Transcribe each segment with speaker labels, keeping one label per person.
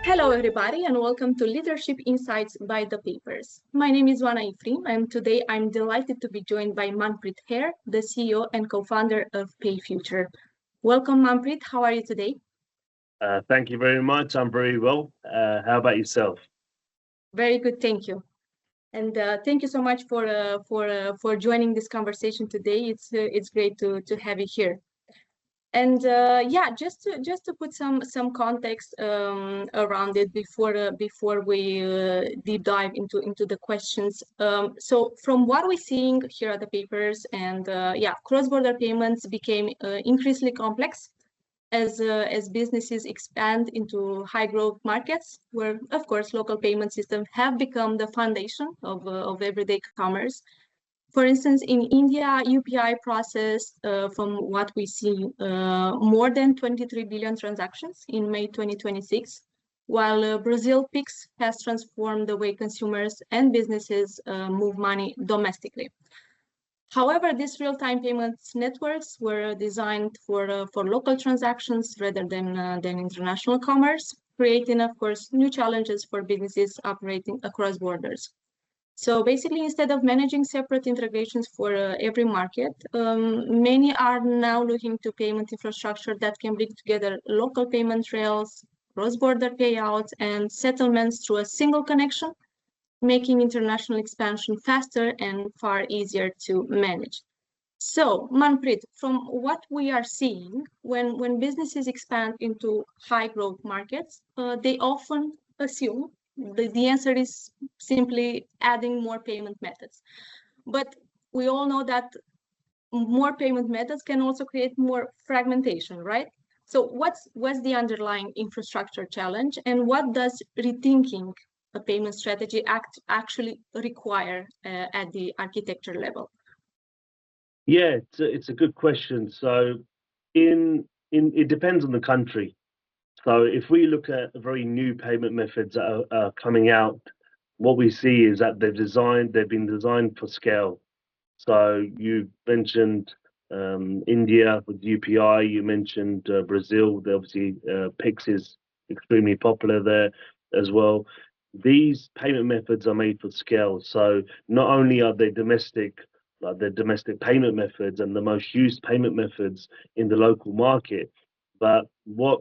Speaker 1: Hello, everybody, and welcome to Leadership Insights by the Paypers. My name is Oana Ifrim, and today I'm delighted to be joined by Manpreet Haer, the CEO and co-founder of PayFuture. Welcome, Manpreet. How are you today?
Speaker 2: Thank you very much. I'm very well. How about yourself?
Speaker 1: Very good, thank you. And thank you so much for joining this conversation today. It's great to have you here. And yeah, just to put some context around it before we deep dive into the questions. So from what we're seeing here at the Paypers, and yeah, cross-border payments became increasingly complex as businesses expand into high-growth markets, where of course local payment systems have become the foundation of everyday commerce. For instance, in India, UPI processed, from what we see, more than 23 billion transactions in May 2026, while Brazil Pix has transformed the way consumers and businesses move money domestically. However, these real-time payments networks were designed for local transactions rather than international commerce, creating, of course, new challenges for businesses operating across borders. So basically, instead of managing separate integrations for every market, many are now looking to payment infrastructure that can bring together local payment rails, cross-border payouts, and settlements through a single connection, making international expansion faster and far easier to manage. So, Manpreet, from what we are seeing, when businesses expand into high-growth markets, they often assume the answer is simply adding more payment methods. But we all know that more payment methods can also create more fragmentation, right? So what's the underlying infrastructure challenge, and what does rethinking a payment strategy actually require at the architecture level?
Speaker 2: Yeah, it's a good question. So it depends on the country. So if we look at very new payment methods that are coming out, what we see is that they've been designed for scale. So you mentioned India with UPI, you mentioned Brazil, obviously Pix is extremely popular there as well. These payment methods are made for scale. So not only are they domestic, like the domestic payment methods and the most used payment methods in the local market, but what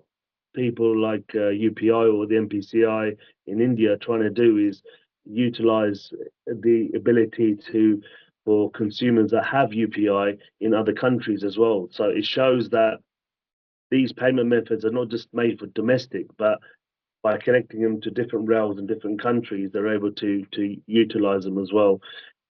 Speaker 2: people like UPI or the NPCI in India are trying to do is utilize the ability for consumers that have UPI in other countries as well. So it shows that these payment methods are not just made for domestic, but by connecting them to different rails in different countries, they're able to utilize them as well.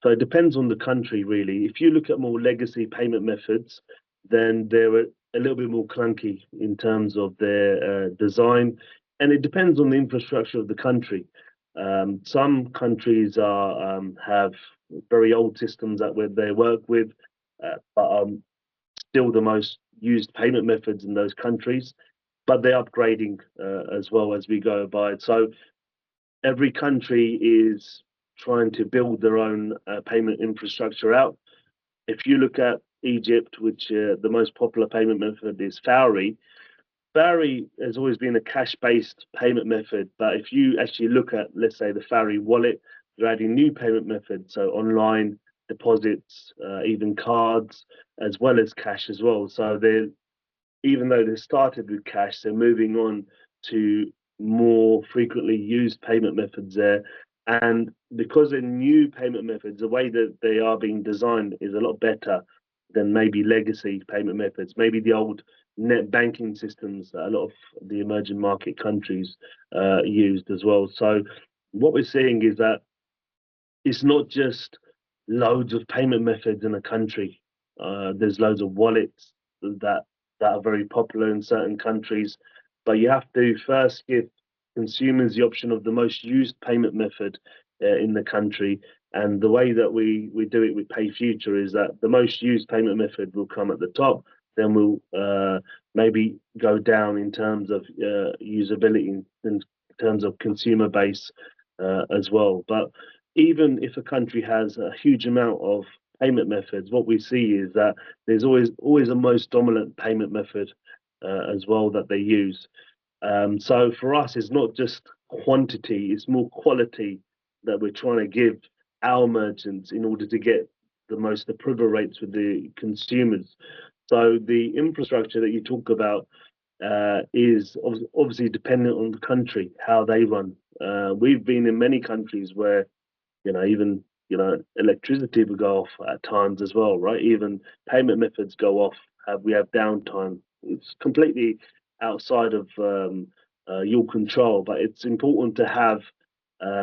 Speaker 2: So it depends on the country, really. If you look at more legacy payment methods, then they're a little bit more clunky in terms of their design, and it depends on the infrastructure of the country. Some countries have very old systems that they work with, but are still the most used payment methods in those countries, but they're upgrading as well as we go by. So every country is trying to build their own payment infrastructure out. If you look at Egypt, which the most popular payment method is Fawry. Fawry has always been a cash-based payment method, but if you actually look at, let's say, the Fawry wallet, they're adding new payment methods, so online deposits, even cards, as well as cash as well. So even though they started with cash, they're moving on to more frequently used payment methods there. And because they're new payment methods, the way that they are being designed is a lot better than maybe legacy payment methods, maybe the old net banking systems that a lot of the emerging market countries used as well. So what we're seeing is that it's not just loads of payment methods in a country. There's loads of wallets that are very popular in certain countries, but you have to first give consumers the option of the most used payment method in the country. And the way that we do it with PayFuture is that the most used payment method will come at the top, then we'll maybe go down in terms of usability, in terms of consumer base as well. But even if a country has a huge amount of payment methods, what we see is that there's always a most dominant payment method as well that they use. So for us, it's not just quantity, it's more quality that we're trying to give our merchants in order to get the most approval rates with the consumers. So the infrastructure that you talk about is obviously dependent on the country, how they run. We've been in many countries where, even, electricity will go off at times as well, right? Even payment methods go off. We have downtime. It's completely outside of your control, but it's important to have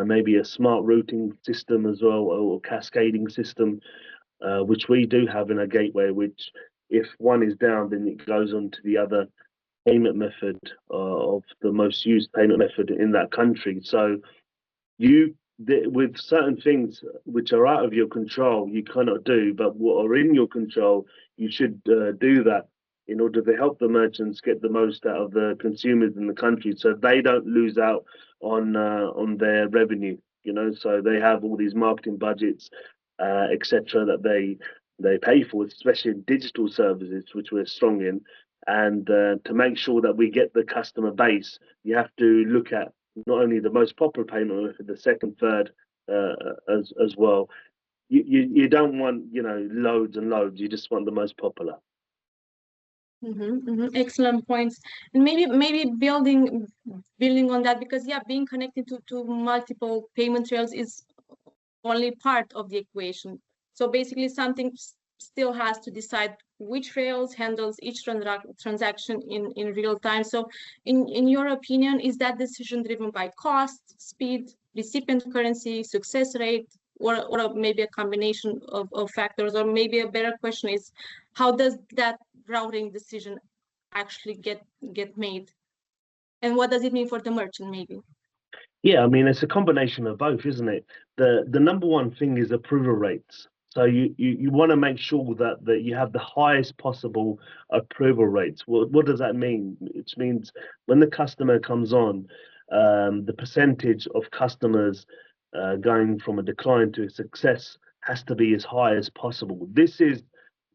Speaker 2: maybe a smart routing system as well, or cascading system, which we do have in a gateway, which if one is down, then it goes on to the other payment method of the most used payment method in that country. So with certain things which are out of your control, you cannot do, but what are in your control, you should do that in order to help the merchants get the most out of the consumers in the country, so they don't lose out on their revenue. So they have all these marketing budgets, etc., that they pay for, especially in digital services, which we're strong in. And to make sure that we get the customer base, you have to look at not only the most popular payment method, the second, third, as well. You don't want loads and loads. You just want the most popular.
Speaker 1: Excellent points. And maybe building on that, because being connected to multiple payment rails is only part of the equation. So basically, something still has to decide which rails handles each transaction in real time. So in your opinion, is that decision driven by cost, speed, recipient currency, success rate, or maybe a combination of factors? Or maybe a better question is, how does that routing decision actually get made? And what does it mean for the merchant, maybe?
Speaker 2: Yeah, I mean, it's a combination of both, isn't it? The number one thing is approval rates. So you want to make sure that you have the highest possible approval rates. What does that mean? It means when the customer comes on, the percentage of customers going from a decline to a success has to be as high as possible. This is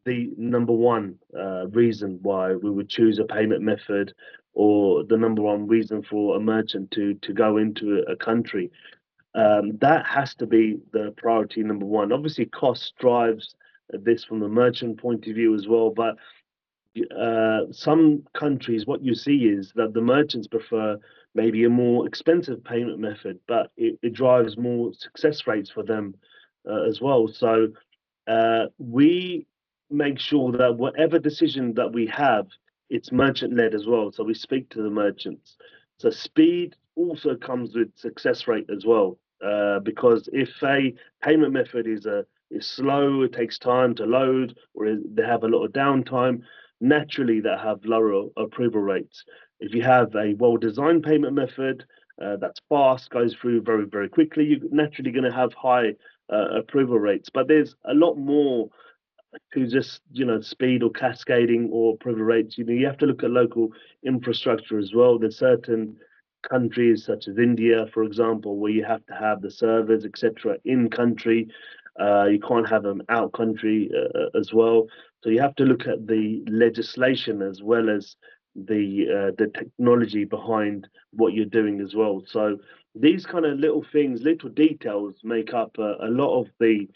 Speaker 2: the number one reason why we would choose a payment method, or the number one reason for a merchant to go into a country. That has to be the priority number one. Obviously, cost drives this from the merchant point of view as well, but some countries, what you see is that the merchants prefer maybe a more expensive payment method, but it drives more success rates for them as well. So we make sure that whatever decision that we have, it's merchant led as well. So we speak to the merchants. So speed also comes with success rate as well, because if a payment method is slow, it takes time to load, or they have a lot of downtime, naturally they have lower approval rates. If you have a well-designed payment method that's fast, goes through very, very quickly, you're naturally going to have high approval rates. But there's a lot more to just speed or cascading or approval rates. You have to look at local infrastructure as well. There's certain countries such as India, for example, where you have to have the servers, etc., in country. You can't have them out country as well. So you have to look at the legislation as well as the technology behind what you're doing as well. So these kind of little things, little details, make up a lot of the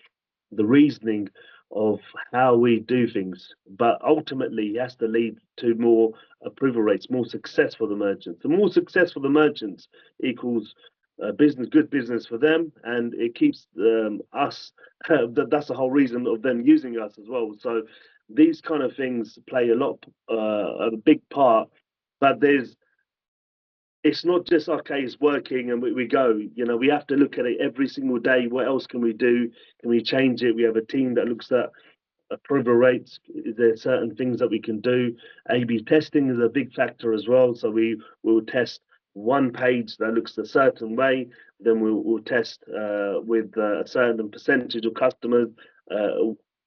Speaker 2: reasoning of how we do things. But ultimately, it has to lead to more approval rates, more success for the merchants. The more success for the merchants equals good business for them, and it keeps us. That's the whole reason of them using us as well. So these kind of things play a big part. But it's not just, okay, it's working and we go. We have to look at it every single day. What else can we do? Can we change it? We have a team that looks at approval rates. Is there certain things that we can do? A/B testing is a big factor as well. So we will test one page that looks a certain way, then we'll test with a certain percentage of customers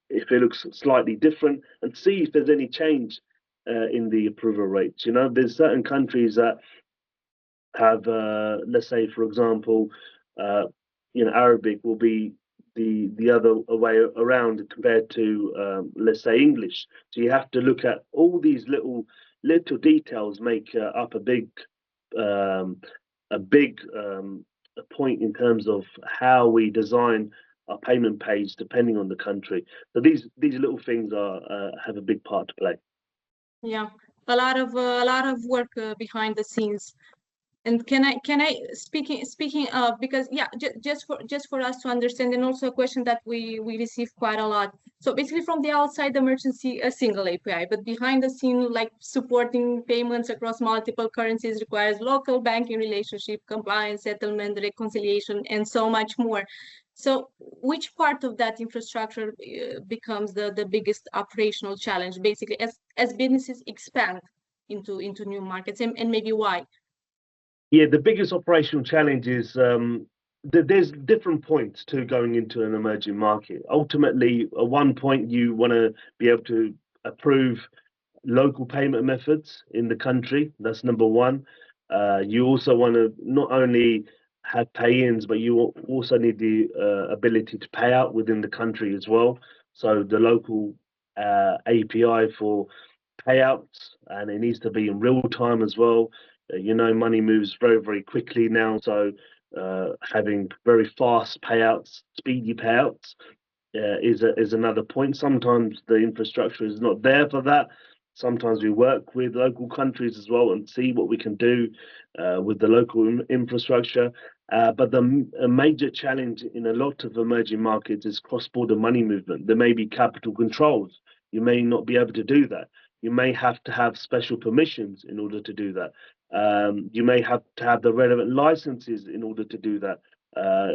Speaker 2: if it looks slightly different, and see if there's any change in the approval rates. There's certain countries that have, let's say, for example, Arabic will be the other way around compared to, let's say, English. So you have to look at all these little little details make up a big a point in terms of how we design our payment page depending on the country. So these little things are have a big part to play.
Speaker 1: Yeah, a lot of work behind the scenes. And can I speaking of, because yeah, just for us to understand, and also a question that we receive quite a lot. So basically from the outside, the merchant see a single API, but behind the scene, like supporting payments across multiple currencies requires local banking relationship, compliance, settlement, reconciliation, and so much more. So which part of that infrastructure becomes the biggest operational challenge, basically, as businesses expand into new markets, and maybe why?
Speaker 2: Yeah, the biggest operational challenge is there's different points to going into an emerging market. Ultimately, at one point, you want to be able to approve local payment methods in the country. That's number one. You also want to not only have pay-ins, but you also need the ability to pay out within the country as well. So the local API for payouts, and it needs to be in real time as well. Money moves very, very quickly now. So having very fast payouts, speedy payouts, is another point. Sometimes the infrastructure is not there for that. Sometimes we work with local countries as well and see what we can do with the local infrastructure. But a major challenge in a lot of emerging markets is cross-border money movement. There may be capital controls. You may not be able to do that. You may have to have special permissions in order to do that. You may have to have the relevant licenses in order to do that.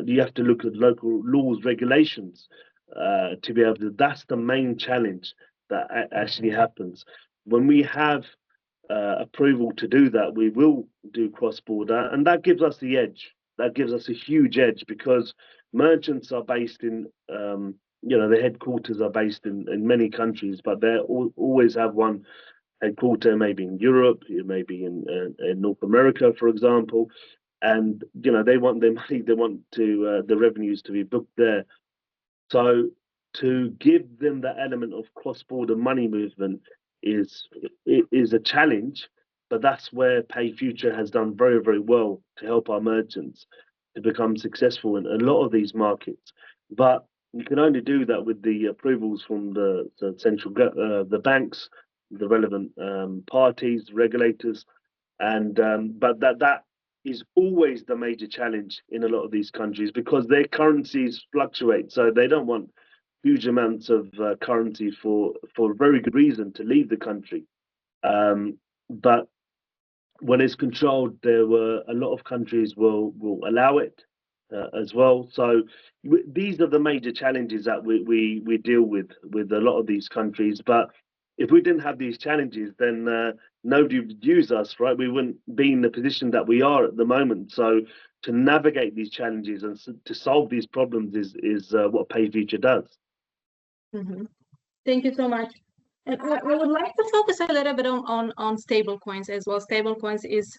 Speaker 2: You have to look at local laws, regulations to be able to. That's the main challenge that actually happens. When we have approval to do that, we will do cross-border, and that gives us the edge. That gives us a huge edge because merchants are based in, the headquarters are based in many countries, but they always have one headquarter, maybe in Europe, maybe in North America, for example, and they want their money, they want to the revenues to be booked there. So to give them the element of cross-border money movement is a challenge, but that's where PayFuture has done very, very well to help our merchants to become successful in a lot of these markets. But you can only do that with the approvals from the central the banks, the relevant parties, regulators, and but that is always the major challenge in a lot of these countries because their currencies fluctuate, so they don't want huge amounts of currency for a very good reason to leave the country. But when it's controlled, there were a lot of countries will allow it as well. So these are the major challenges that we deal with a lot of these countries. But if we didn't have these challenges, then nobody would use us, right? We wouldn't be in the position that we are at the moment. So to navigate these challenges and to solve these problems is what PayFuture does.
Speaker 1: Mm-hmm. Thank you so much. And I would like to focus a little bit on stable coins as well. Stable coins is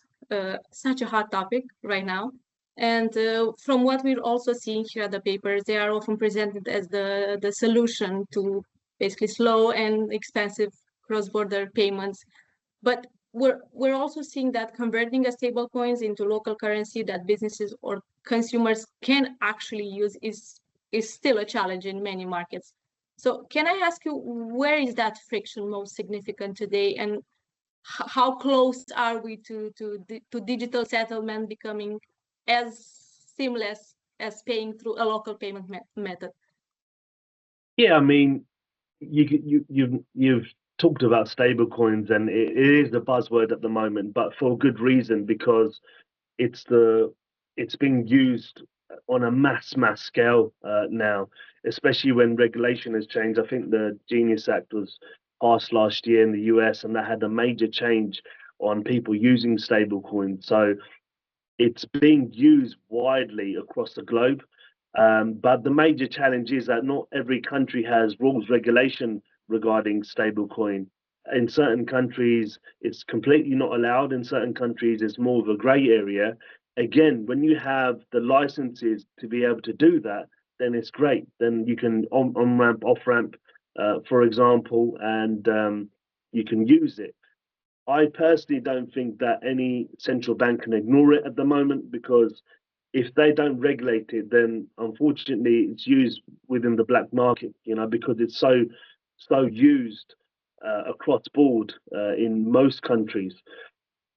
Speaker 1: such a hot topic right now. And from what we're also seeing here at the Paypers, they are often presented as the solution to basically slow and expensive cross-border payments. But we're also seeing that converting a stable coins into local currency that businesses or consumers can actually use is still a challenge in many markets. So can I ask you, where is that friction most significant today, and how close are we to digital settlement becoming as seamless as paying through a local payment method?
Speaker 2: Yeah, I mean, you've talked about stable coins, and it is the buzzword at the moment, but for good reason because it's being used on a mass scale now, especially when regulation has changed. I think the Genius Act was passed last year in the US, and that had a major change on people using stable coins. So it's being used widely across the globe. But the major challenge is that not every country has rules regulation regarding stablecoin. In certain countries, it's completely not allowed. In certain countries, it's more of a grey area. Again, when you have the licenses to be able to do that, then it's great. Then you can on ramp, off ramp, for example, and you can use it. I personally don't think that any central bank can ignore it at the moment, because if they don't regulate it, then unfortunately it's used within the black market, because it's so used across board in most countries.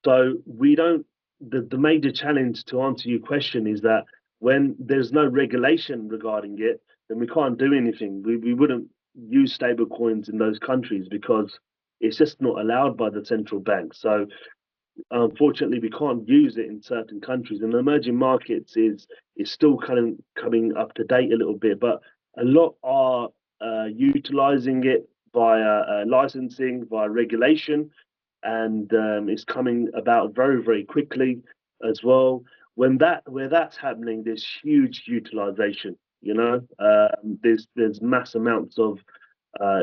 Speaker 2: So we don't. The major challenge, to answer your question, is that when there's no regulation regarding it, then we can't do anything. We wouldn't use stable coins in those countries because it's just not allowed by the central bank. So unfortunately, we can't use it in certain countries. And emerging markets is still kind of coming up to date a little bit, but a lot are utilizing it via licensing, via regulation, and it's coming about very, very quickly as well. Where that's happening, there's huge utilization. There's mass amounts of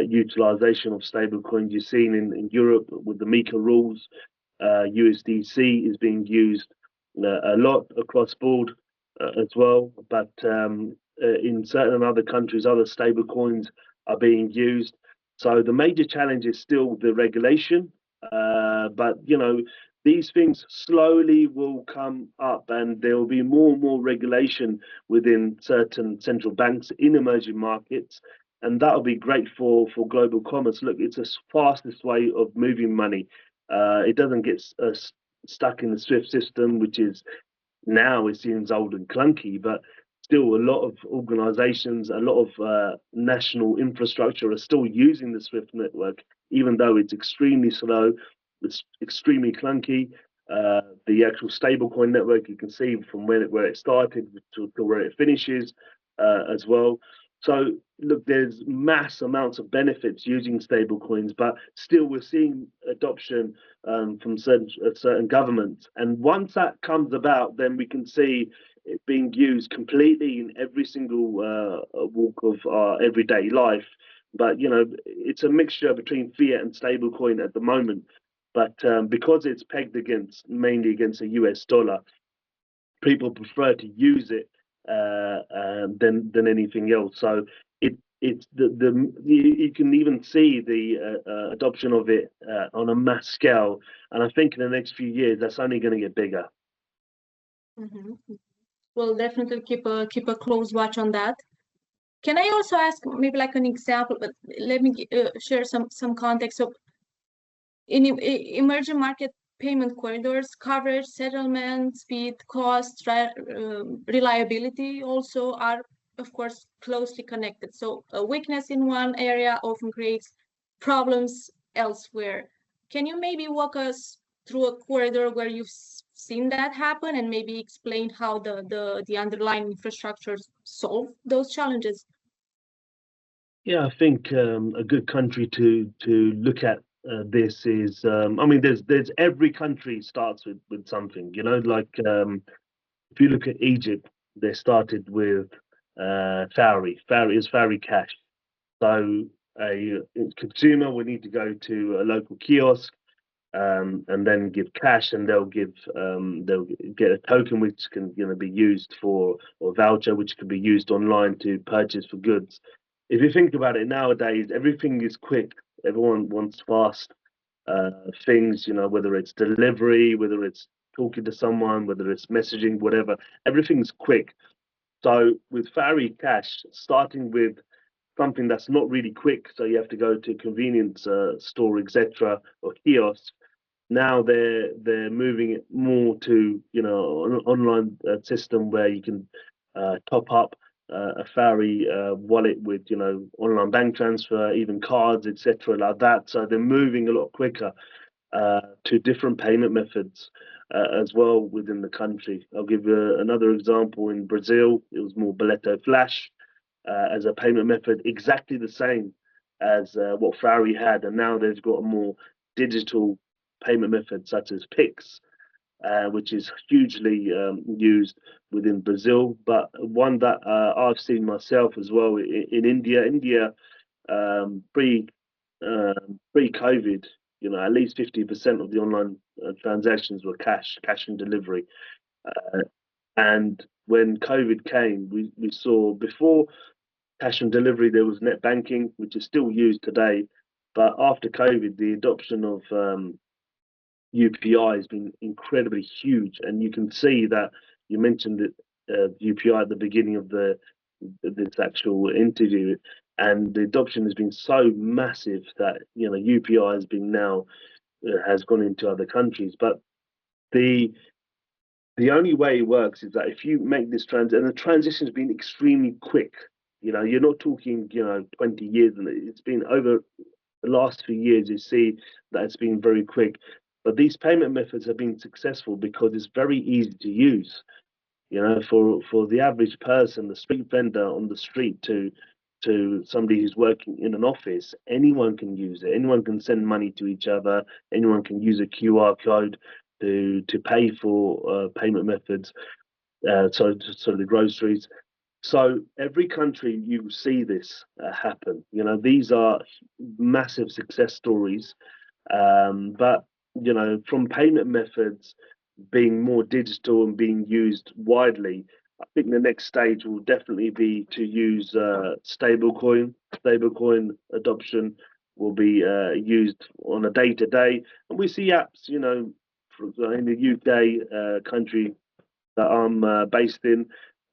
Speaker 2: utilization of stable coins. You've seen in Europe with the MiCA rules. USDC is being used a lot across board as well, but in certain other countries, other stable coins are being used. So the major challenge is still the regulation, but these things slowly will come up, and there will be more and more regulation within certain central banks in emerging markets, and that'll be great for global commerce. Look, it's the fastest way of moving money. It doesn't get stuck in the SWIFT system, which is now it seems old and clunky, but still a lot of organizations, a lot of national infrastructure are still using the SWIFT network, even though it's extremely slow, it's extremely clunky. The actual stablecoin network, you can see from where it started to where it finishes as well. So look, there's mass amounts of benefits using stablecoins, but still we're seeing adoption from certain governments. And once that comes about, then we can see it being used completely in every single walk of our everyday life. But it's a mixture between fiat and stablecoin at the moment. But because it's pegged mainly against the US dollar, people prefer to use it than anything else. So it's you can even see the adoption of it on a mass scale, and I think in the next few years that's only going to get bigger.
Speaker 1: Mm-hmm. We'll definitely keep a close watch on that. Can I also ask maybe like an example, but let me share some context. So in emerging market payment corridors, coverage, settlement, speed, cost, reliability also are, of course, closely connected. So a weakness in one area often creates problems elsewhere. Can you maybe walk us through a corridor where you've seen that happen, and maybe explain how the underlying infrastructures solve those challenges?
Speaker 2: Yeah, I think a good country to look at this is, there's every country starts with something, like if you look at Egypt, they started with Fawry. Fawry cash. So a consumer will need to go to a local kiosk and then give cash, and they'll get a token which can be used for, or voucher which can be used online to purchase for goods. If you think about it nowadays, everything is quick. Everyone wants fast things, whether it's delivery, whether it's talking to someone, whether it's messaging, whatever. Everything's quick. So with Fawry Cash, starting with something that's not really quick, so you have to go to a convenience store, etc., or kiosk. Now they're moving it more to an online system where you can top up a Fawry wallet with online bank transfer, even cards, etc., like that. So they're moving a lot quicker to different payment methods as well within the country. I'll give you another example. In Brazil, it was more Boleto Flash as a payment method, exactly the same as what Fawry had, and now they've got a more digital payment method such as Pix, which is hugely used within Brazil, but one that I've seen myself as well in India. India pre COVID, at least 50% of the online transactions were cash and delivery. And when COVID came, we saw before cash and delivery, there was net banking, which is still used today. But after COVID, the adoption of UPI has been incredibly huge, and you can see that you mentioned it, UPI at the beginning of this actual interview, and the adoption has been so massive that UPI has been now has gone into other countries. But the only way it works is that if you make this transition, and the transition has been extremely quick. You're not talking 20 years, and it's been over the last few years. You see that it's been very quick. But these payment methods have been successful because it's very easy to use. For the average person, the street vendor on the street to somebody who's working in an office, anyone can use it. Anyone can send money to each other. Anyone can use a QR code to pay for payment methods. So the groceries. So every country you see this happen. These are massive success stories. But from payment methods being more digital and being used widely, I think the next stage will definitely be to use stablecoin. Stablecoin adoption will be used on a day-to-day, and we see apps. In the UK country that I'm based in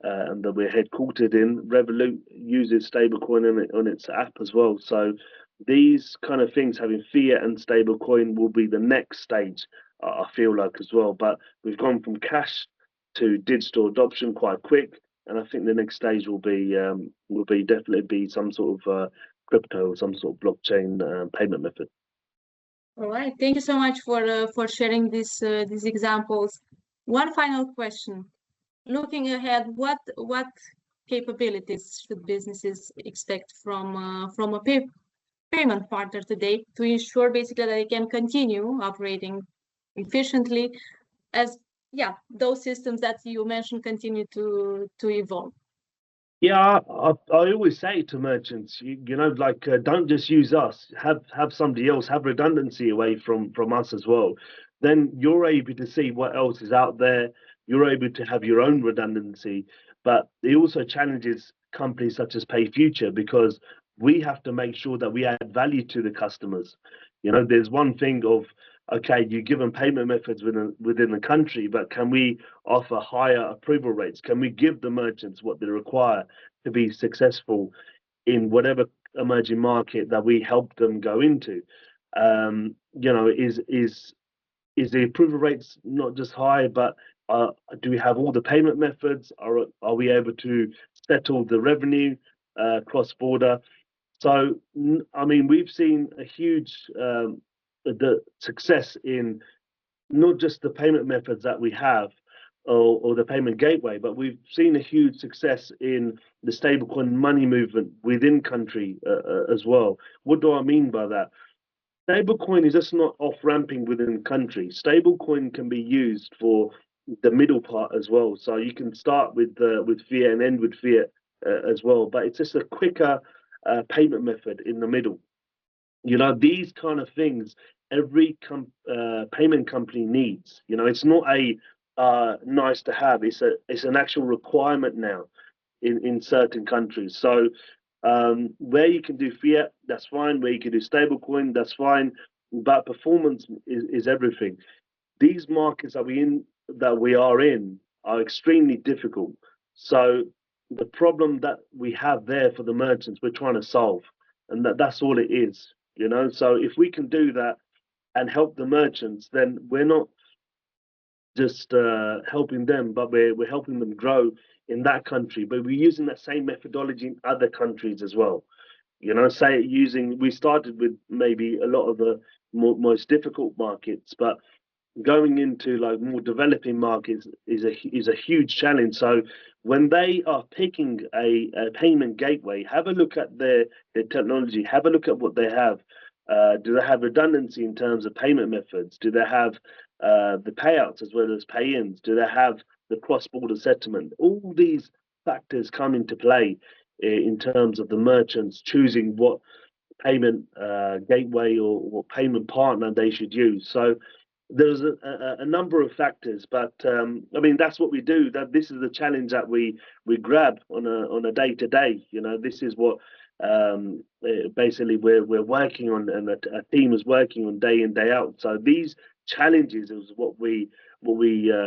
Speaker 2: and that we're headquartered in, Revolut uses stablecoin on its app as well. So these kind of things, having fiat and stablecoin, will be the next stage, I feel like, as well. But we've gone from cash to digital adoption quite quick, and I think the next stage will be definitely be some sort of crypto or some sort of blockchain payment method.
Speaker 1: All right, thank you so much for sharing these examples. One final question: looking ahead, what capabilities should businesses expect from a payment partner today to ensure basically that they can continue operating efficiently as those systems that you mentioned continue to evolve?
Speaker 2: Yeah, I always say to merchants, don't just use us. Have somebody else. Have redundancy away from us as well. Then you're able to see what else is out there. You're able to have your own redundancy. But it also challenges companies such as PayFuture, because we have to make sure that we add value to the customers. There's one thing of, okay, you give them payment methods within the country, but can we offer higher approval rates? Can we give the merchants what they require to be successful in whatever emerging market that we help them go into? Is the approval rates not just high, but do we have all the payment methods? Are we able to settle the revenue cross border? So, I mean, we've seen a huge the success in not just the payment methods that we have or the payment gateway, but we've seen a huge success in the stablecoin money movement within country as well. What do I mean by that? Stablecoin is just not off-ramping within country. Stablecoin can be used for the middle part as well. So you can start with fiat and end with fiat as well, but it's just a quicker payment method in the middle. These kind of things every payment company needs. It's not a nice to have. It's an actual requirement now in certain countries. So where you can do fiat, that's fine. Where you can do stablecoin, that's fine. But performance is everything. These markets that we are in are extremely difficult. So the problem that we have there for the merchants, we're trying to solve, and that's all it is. So if we can do that and help the merchants, then we're not just helping them, but we're helping them grow in that country. But we're using that same methodology in other countries as well. We started with maybe a lot of the most difficult markets, but going into like more developing markets is a huge challenge. So when they are picking a payment gateway, have a look at their technology, have a look at what they have. Do they have redundancy in terms of payment methods? Do they have the payouts as well as pay-ins? Do they have the cross-border settlement? All these factors come into play in terms of the merchants choosing what payment gateway or what payment partner they should use. So there's a number of factors, but I mean, that's what we do. This is the challenge that we grab on a day-to-day. This is what basically we're working on, and a team is working on day in, day out. So these challenges is what we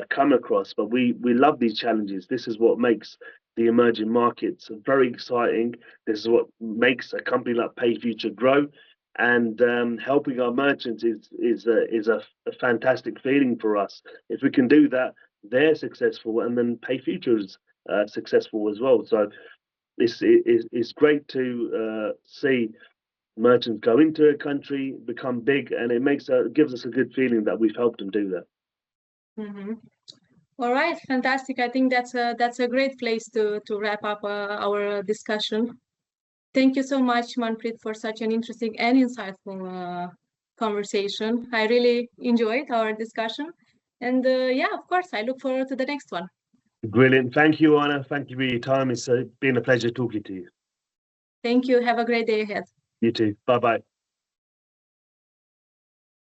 Speaker 2: come across, but we love these challenges. This is what makes the emerging markets very exciting. This is what makes a company like PayFuture grow, and helping our merchants is a fantastic feeling for us. If we can do that, they're successful, and then PayFuture is successful as well. So it's great to see merchants go into a country, become big, and it gives us a good feeling that we've helped them do that.
Speaker 1: Mm-hmm. All right, fantastic. I think that's a great place to wrap up our discussion. Thank you so much, Manpreet, for such an interesting and insightful conversation. I really enjoyed our discussion, and yeah, of course, I look forward to the next one.
Speaker 2: Brilliant. Thank you, Oana. Thank you for your time. It's been a pleasure talking to you.
Speaker 1: Thank you. Have a great day ahead.
Speaker 2: You too. Bye-bye.